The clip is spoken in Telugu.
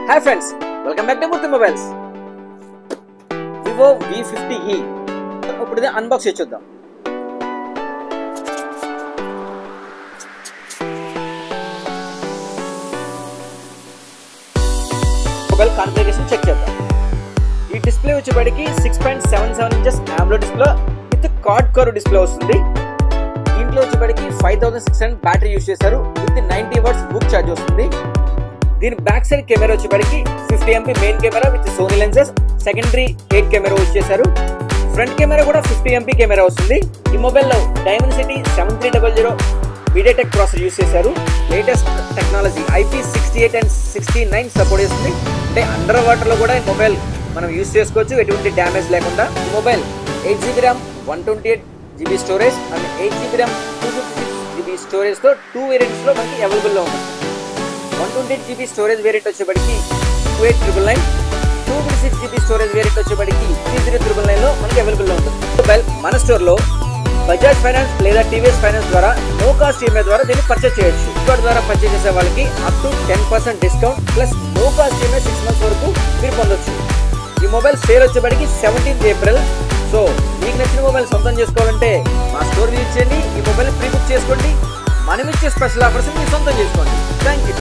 Hi friends, welcome back to Murthy Mobiles. Vivo V50e ఇప్పుడు ఇది అన్బాక్స్ చేద్దాం. మొబైల్ కాన్ఫిగరేషన్ చెక్ చేద్దాం. ఈ డిస్ప్లే వచ్చేప్పటికి 6.77 inches AMOLED display with quad curve display వస్తుంది. దీంట్లో వచ్చేప్పటికి 5600 బ్యాటరీ యూజ్ చేశారు విత్ 90 వాట్స్ బుక్ ఛార్జ్ వస్తుంది. దీని బ్యాక్ సైడ్ కెమెరా వచ్చేప్పటికి 50 MP main camera with Sony lenses, secondary 8 camera use చేశారు. ఫ్రంట్ కెమెరా కూడా 50 MP కెమెరా వస్తుంది. ఈ మొబైల్లో డైమెన్సిటీ 7300 మీడియాటెక్ ప్రాసెసర్ యూజ్ చేశారు. Latest technology IP68 and 69 support చేస్తుంది. అంటే అండర్ వాటర్ లో కూడా ఈ మొబైల్ మనం యూజ్ చేసుకోవచ్చు ఎటువంటి డ్యామేజ్ లేకుండా. ఈ mobile 8GB RAM 128GB storage and 8GB RAM 256GB storage తో 2 వేరియంట్స్ లో మనకి అవైలబుల్ లో ఉంది. 128GB స్టోరేజ్ వేరియంట్ వచ్చేప్పటికి 28999, 256GB స్టోరేజ్ వేరియంట్ వచ్చేప్పటికి 30999 లో మనకి అవైలబుల్ లో ఉంటుంది. మొబైల్ మన స్టోర్ లో బజాజ్ ఫైనాన్స్ లేదా TVS ఫైనాన్స్ ద్వారా నో కాస్ట్ ఈఎంఐ ద్వారా దీన్ని పర్చేస్ చేయొచ్చు. ఫ్లిప్కార్ట్ ద్వారా పర్చేస్ చేసే వాళ్ళకి up to 10% discount plus no cost EMI 6 months వరకు మీరు పొందొచ్చు. ఈ మొబైల్ సేల్ వచ్చేప్పటికి 17th April. సో మీకు నచ్చిన మొబైల్ సొంతం చేసుకోవాలంటే మా స్టోర్ విజిట్ చేయండి. ఈ మొబైల్ ప్రీ బుక్ చేసుకోండి. మనం ఇచ్చే స్పెషల్ ఆఫర్స్ మీరు సొంతం చేసుకోండి. Thank you.